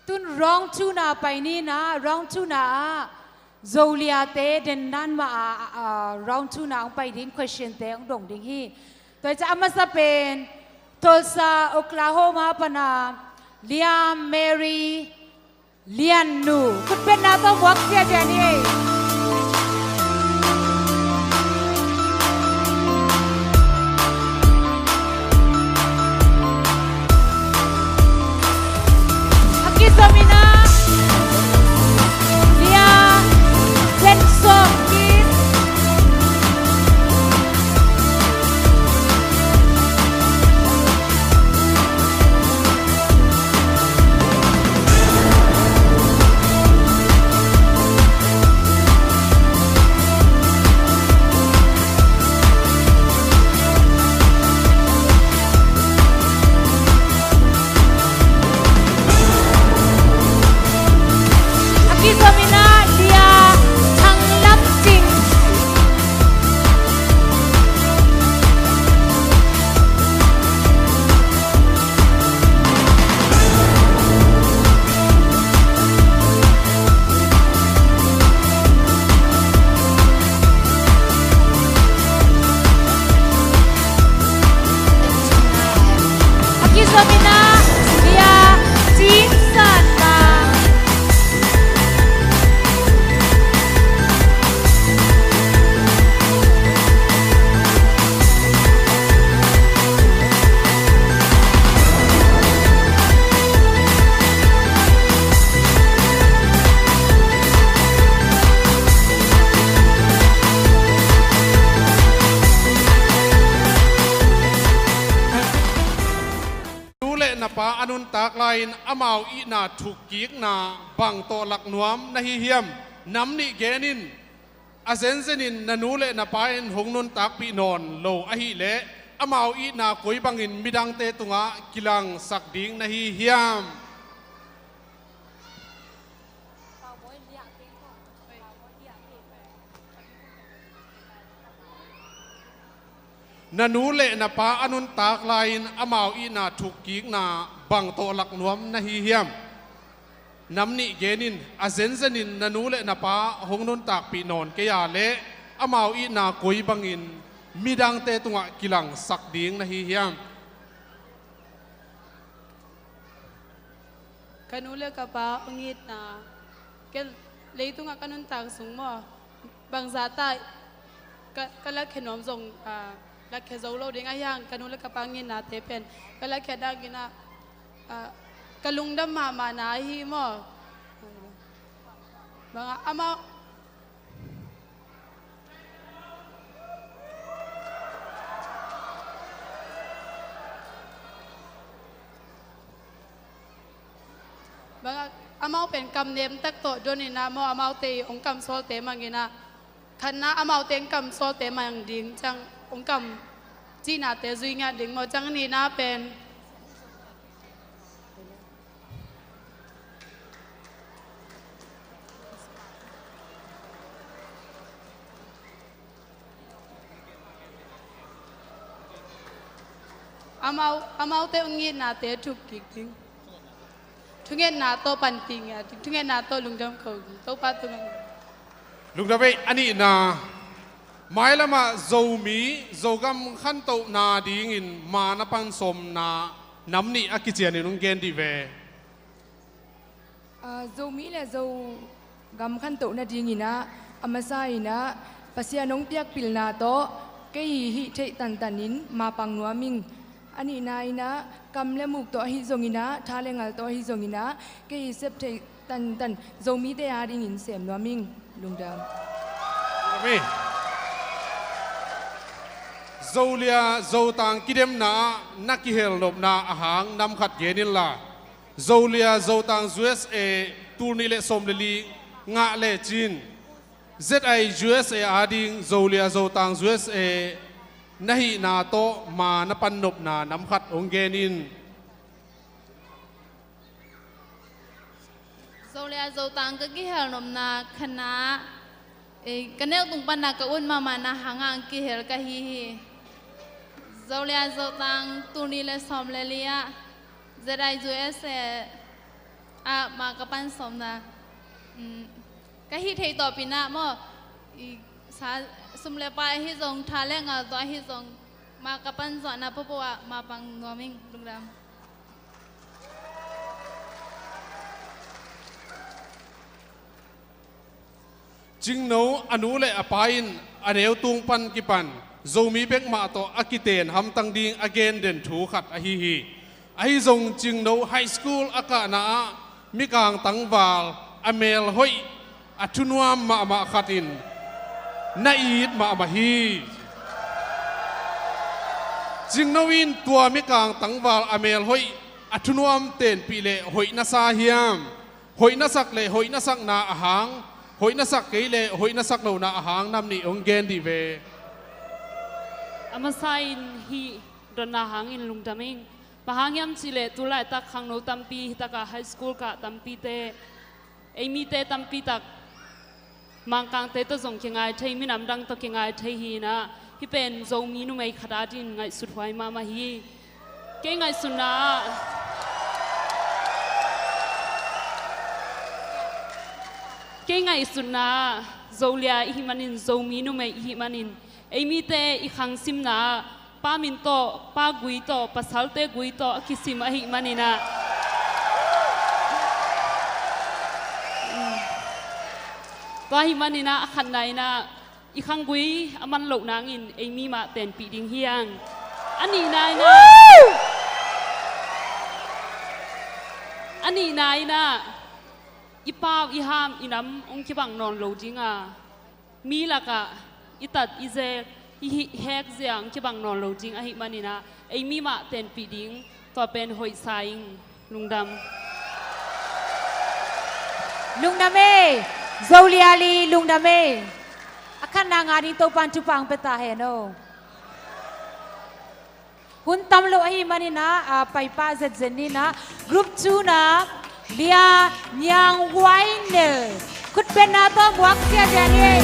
ตุนร้องทูน่าไปนี่นะร้องทูน่าโซเลียเตเดนนั่นมาร้องทูน่าไปดิ้ง question เตองดงดิ้งฮีตัวจะอามาสเปนทัลซาโอคลาโฮมาปนาเลียมเมรีเลียนนูคุณเป็นนาต้องวักเสียเจนี่Samina, Lia, Sensor, Kim. Samina dia thang lam jing Aki Samina dia jing san ba na pa anun tak lain amau i na thukik na bang to lak nuam na hi hiam namni genin azenzenin nanule na pain hongnun tak pi non lo a hi le amau i na koi bangin midang te tunga kilang sakding na hi hiam nanule na pa anun tak lain amau i na thukik na bang to lak nuam na hi hiam namni genin azenzenin nanule na pa hongnun tak pi non ke ya le amau i na koi bangin midang te tunga kilang sakding na hi hiam kanule ka pa ungit na ke leitunga kanun tak sung mo bang zata kala khenom jong la khe zo lo ding ayang kanule ka pangin na te pen kala khe da gina kalung dam ma na hi mo bang ama bang amau pen kam nem tak to doni na mo amau te ong kam sol te mangina khanna amau teng kam sol te mang ding chang ong kam chi na te zui nga ding mo chang ni na pen amau te ungit na te thuk kik ding thunget na to pan ting ya thunget na to lungdam khau to pa tu lungdabe ani na mai lama zomi zogam khan to na ding in ma na pan som na namni akichian ni nung gen di ve zomi le zo gam khan to na ding ina amasai na pasia nong piak pil na to ke hi thei tan tanin ma pang nuaming ani na ina kam le muk to hi zongina thale ngal to hi zongina ke hi sep thei tan zomi te a ding in sem nuaming lungdam me zolia zotang kidem na nakihel lop na ahang nam khat genin la zolia zotang USA turni le som le li nga le chin ZI USA ading zolia zotang USA nahi na to ma na panop na nam khat ong genin zolia zotang ka gi hel nom na khana kanel tung pan na ka un mama na hangang ki hel ka hi zolia zotang turni le som le lia ZI USA มากับปันสมนะก็ฮิตให้ต่อปีหน้ามั่วสาสมเลปายฮิตรงทาแรงตัวฮิตรงมากับปันสอนนะเพราะว่ามาปังนัวมิงลุงดำจิงโนอนุเลอปายน์อเนวตุงปันกิปันโจมีเบกมาโตอากิเตนทำตังดิงอเกนเด่นถูขัดอหิฮีไอจงจิงโนไฮสคูลอากานามิกางตังวาลอเมลหอยอัชุนวามมาขัดินนาอีดมาฮีจิงโนวินตัวมิกางตังวาลอเมลหอยอัชุนวามเตนปีเลหอยนาซาฮิยามหอยนาสักเลหอยนาสักนาอาหางหอยนาสักเกเลหอยนาสักโลนาอาหางนำนี่องเกนดีเวอามาไซน์ฮีโดนนาหางอินลุงดามิงปะหางยามสิเลตุไลตักขังโนตัมปีตักไฮสคูลกะตัมปีเตเอมีเตตัมปีตักมังกังเตตส่งเคียงไงเทมินำดังตะเคียงไงเทฮีนะที่เป็นโจมีนุไม่ขดาดินไงสุดไวมาฮีเก่งไงสุนาเก่งไงสุนาโจเลียอิมันินโจมีนุไม่อิมันินเอมีเตอีขังซิมนาป้ามินโตป้ากุยโตปัสสัลเตกุยโตคิซิมหิมันินาตัวหิมันินาขันไหนนะอีขังกุยอามันหลงนางอินเอมีมาเต็นปีดิงเฮียงอันนี้นายนะอันนี้นายนะอีป้าอีหามอีน้ำองค์คิบังนอนโลจิงอ่ะมีละกะอีตัดอีเซอีแฮกเสียงที่บังนอนโลจิงอหิมานี่นะไอมีมาเต็นปีดิงตัวเป็นหอยไซงลุงดำลุงดำเมโซเลียลีลุงดำเมอาคันนางานิโตปันจุปังเปตาเฮโนหุ่นตำโลอหิมานี่นะไปป้าเซนนี่นะกรุ๊ปทูนะเลียยังไวเนอร์คุดเป็นนาตัววักเสียเดียนี่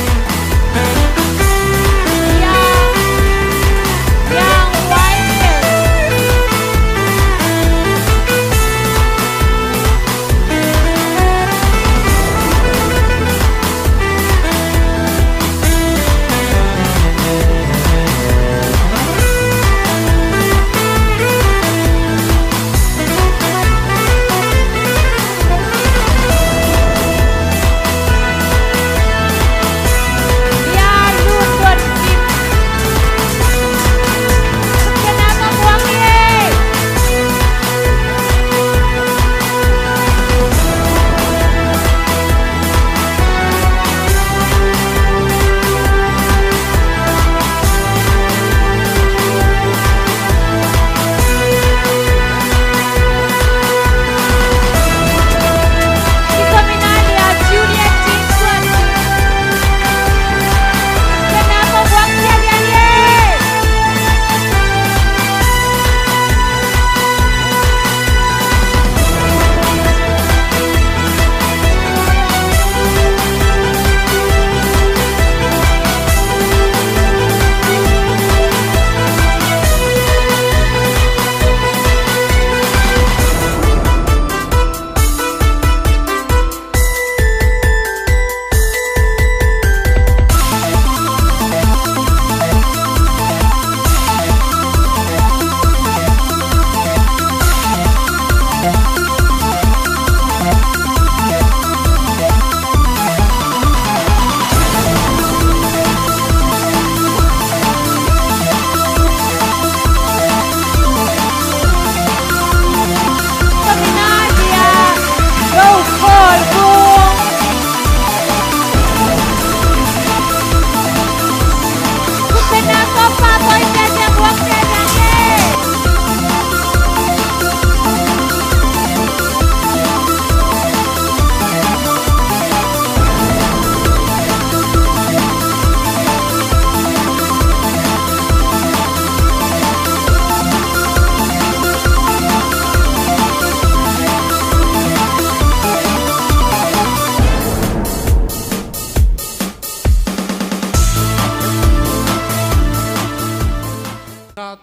ยังไว้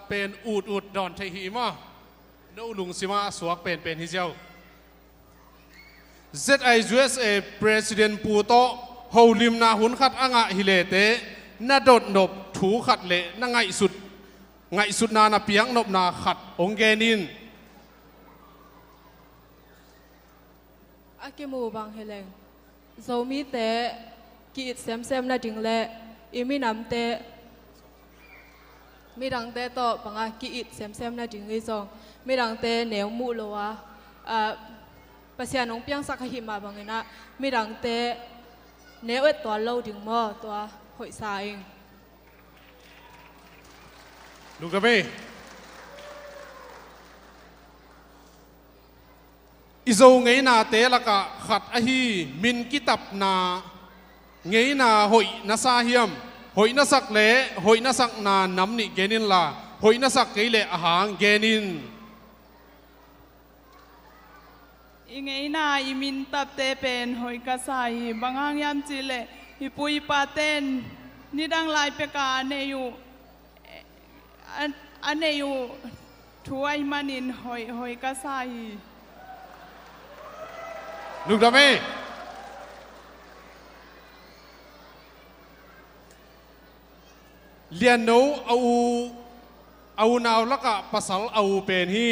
เป็นอูดดอนไทฮีมาโนลุงสิมาสวกเป็นฮิเจ้า ZIUSA President ปูโตเฮาลิมนาหุนขัดอ่างะฮิเลเตนาโดดนบถูขัดเละนาไงสุดนานาเปียงนบนาขัดองเกนินอากิมูบางเฮเลงโซมีเตกีดเซมนาดิงเละอิมินำเตมีดังเตโตปังอากีดเซมนาดิงอีซองมีดังเตเหนียวมูโลวะปัสยานงเปียงสักหิมาบางเงินะมีดังเตเนวตัวเล่าถึงมอตัวหอยสายลูกกระเบอิโซไงนาเตละกะขัดอหีมินกิตับนาไงนาหอยนาซาเฮียมหอยนาสักเละหอยนาสักนาน้ำนิเกนินลาหอยนาสักไกเละอาหารเกนินอิงไงนาอิมินตับเตเป็นหอยกระใสบางอย่างยามจิเลฮิปุยปาเตนนี่ดังลายเปกาเนยูอันเนยูถวยมันินหอยกระใสลูกดาเมเลียนโนเอานาวละกะภาษาเอาเป็นฮี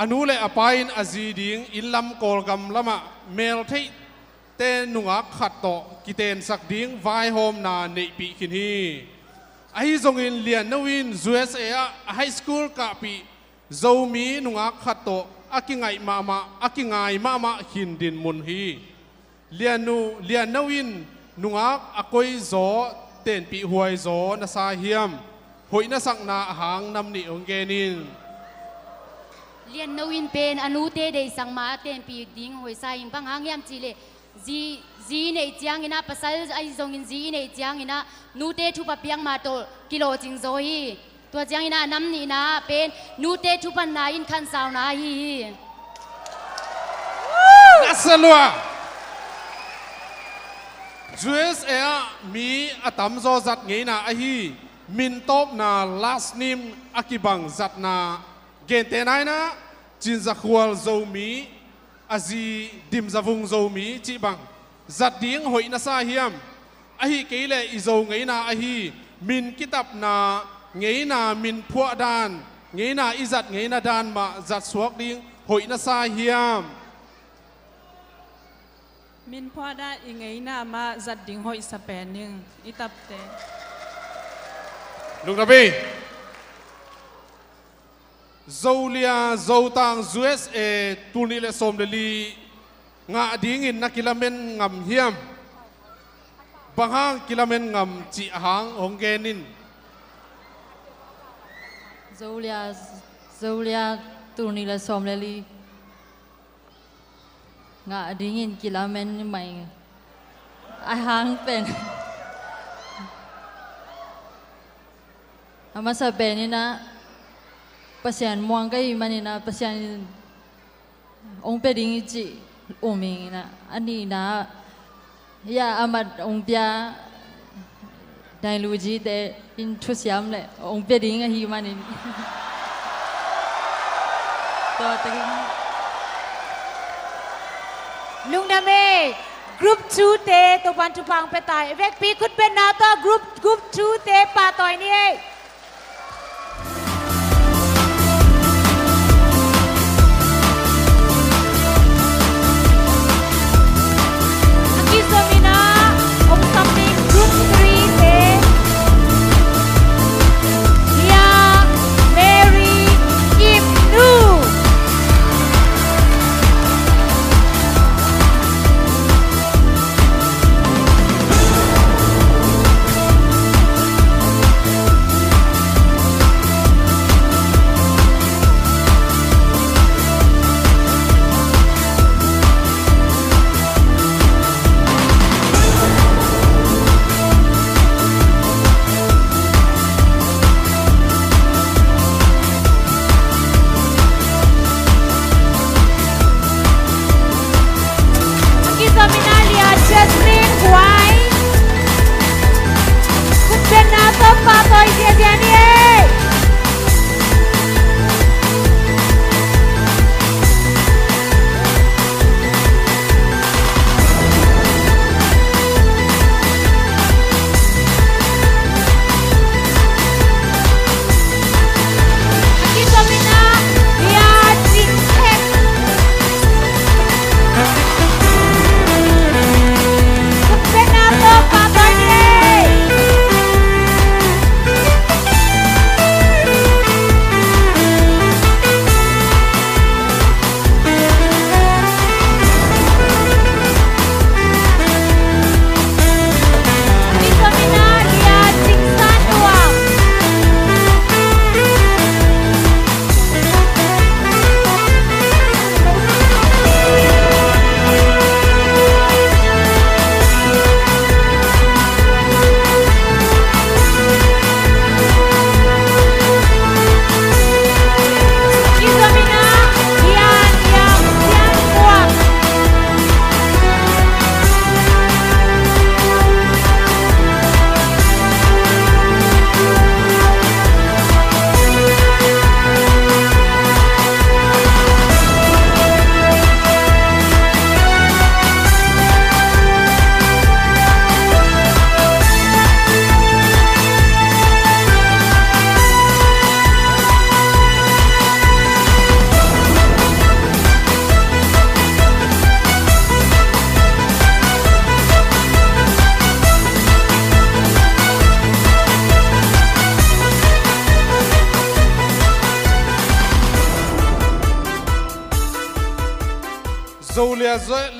อนุเลอปายนอจีดิงอินลำกอลกัมละมะเมลที่เตนุงะขัดโตกิเตนสักดิงไวโฮมนาในปีขินฮีไอซงอินเลียนนวิน USA ไฮสคูลกะปีโจมีนุงะขัดโตอากิไงมาหินดินมุนฮีเลียนนวินนุงะอากอยโจเตนปีหวยโจนาซาเฮียมหอยนาสักนาหางนำนิองเกนินเลียนนวินเป็นอนุเตเดสังมาเต็นปีดิ้งหอยสายบางหางยามจีเลจีในเจียงอินะภาษาไอซงอินจีในเจียงอินะนูเตทุบเปียงมาโตกิโลจิงโซฮีตัวเจียงอินะน้ำนี่นะเป็นนูเตทุบันนาอินคันสาวนาฮีนัสลัวUSA มีอตัมโซจัดไงนะไอฮีมินตบนาลาสนิมอากิบังจัดนาเกณฑ์เตนายนะจินจักวลโจมีอาจีดิมจาวงโจมีจีบังจัดดิ้งหอยนาซาเฮียมไอฮีเกเลอิโจไงนะไอฮีมินกิตับนาไงนะมินพัวดานไงนะอิจัดไงนะดานมาจัดสวกดิ้งหอยนาซาเฮียมมินพอได้อิงไงนามาจัดดิ่งหอยสเปนนึงอิตับเตลูกนบีโจเลียโจตัง USA ตูนิเลสมเดลีงาดิ้งอินนักกิลเมนงำเฮียมบางห้างกิลเมนงำจีหางองเกนินโจเลียตูนิเลสมเดลีงาดิ้งอินกิลเมนใหม่ไอหางเป็นอามาสเปนนี่นะภาษาหมวงก็ยังมันนี่นะภาษาองค์เปดิ้งจีองค์มิงนะอันนี้นะยาอามาองค์เปียได้รู้จีแต่อินทุสยามเลยองค์เปดิ้งก็ยังมันนี่ตัวตะกี้ลุงดาเมกรุ๊ป2เตตัวบันทุพังไปตายเวกปีคุณเป็นนาตัวกรุ๊ป2เตป่าต่อยนี่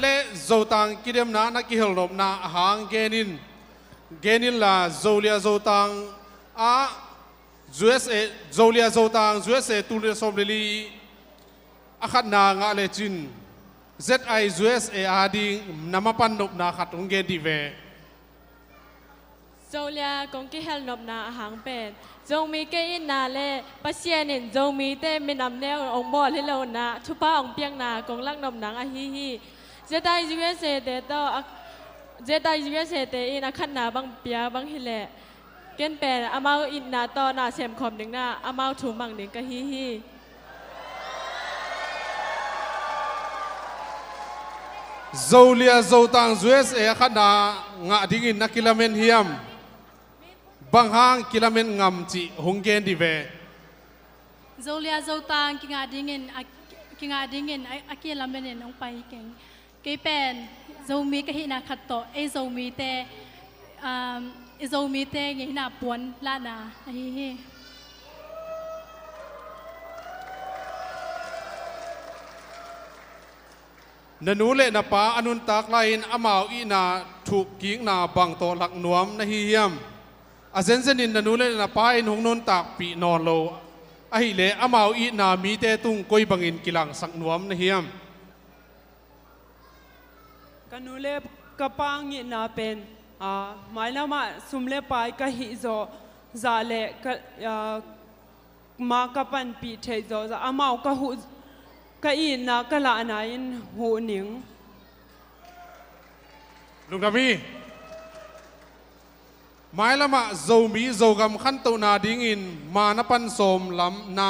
le zotang kidem na nakihel nop na ahang genin la zolia zotang a USA zolia zotang USA tulir somlili akhat na nga le chin ZI USA ading namapan nop na khatong gen dive Zolia kong ki hel nop na ahang pen zong mi ke in na le pasien in zong mi te minam neo ong bo le lo na thupa ong piang na kong lak nop nang a hi zetai USA te to zetai USA te in akhat na bang pia bang hi le ken pen amao in na to na sem khom ning na amao thu mang ning ka hi Zolia zotang USA akhat na nga dingin na kilamen hiam banghang kilamen ngam chi honggen dive Zolia zotang kinga dingin akila menen ong pai keng ke pen zomi ka hina khatto e zomi te ngi na puan la na hi nanule na pa anun tak lain amao i na thuk king na bang to lak nuam na hi hiam azenzenin nanule na pa in hongnon tak pi non lo a hi le amao i na mi te tung koi bangin kilang sak nuam na hiam kanule kapang ni na pen mai lama sumle pai ka hi zo za le ma kapan pi the zo za amao ka hu ka in na ka la na in hu ning lung nami mai lama zo mi zo gam khan to na ding in ma na pan som lam na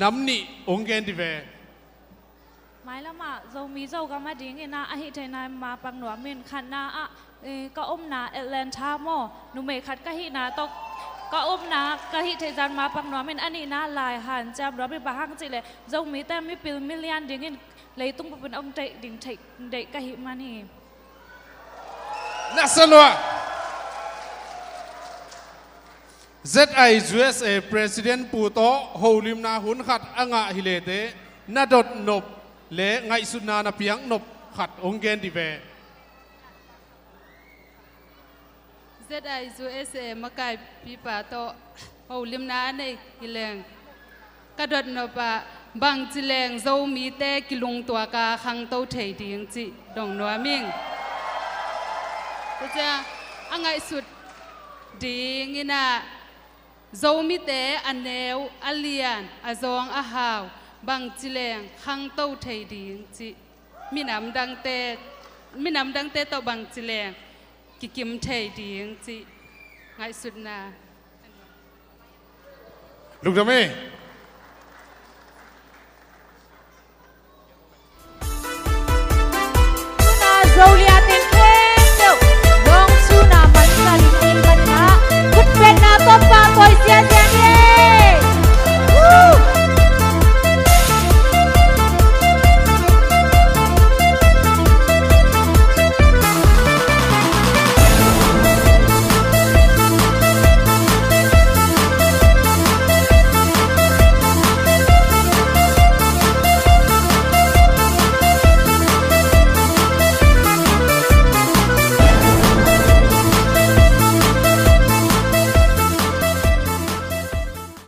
nam ni onggen dive mai lama zo mi zo gam ma ding in na a hi thai na ma pang nuam min khan na a ka om na Atlanta mo nu me khat ka hi na toก็อุ้มนะก็ฮิตเทจันมาปังหนอมินอันนี้น่าลายหันจำรอบไปบ้างจิเลยจงมีแต่ไม่ปิลมิเลียนดิ่งเลยต้องเป็นองค์ใจดิ่งใจเด็กก็ฮิมานี่น่าสนุก ZI USA President ปูโตโฮลิมนาหุนขัดอ่างะฮิเลเตนาดดนบเละไงสุดนานาเปียงนบขัดองเกนดิเวZI USA มากายปีป่าโตโฮลิมนาในกิเลงกระโดดนบะบางจิเลงโซมีเตกิลุงตัวกาขังโตเทดีงจิดงนัวมิงก็จะอ่างไงสุดดีงินะโซมีเตอันเนวอัลเลียนอาซองอาฮาวบางจิเลงขังโตเทดีงจิมีน้ำดังเตต่อบางจิเลงกิกิมเทดีงจิไงสุดนาลูกดามีโซเลียเต็ม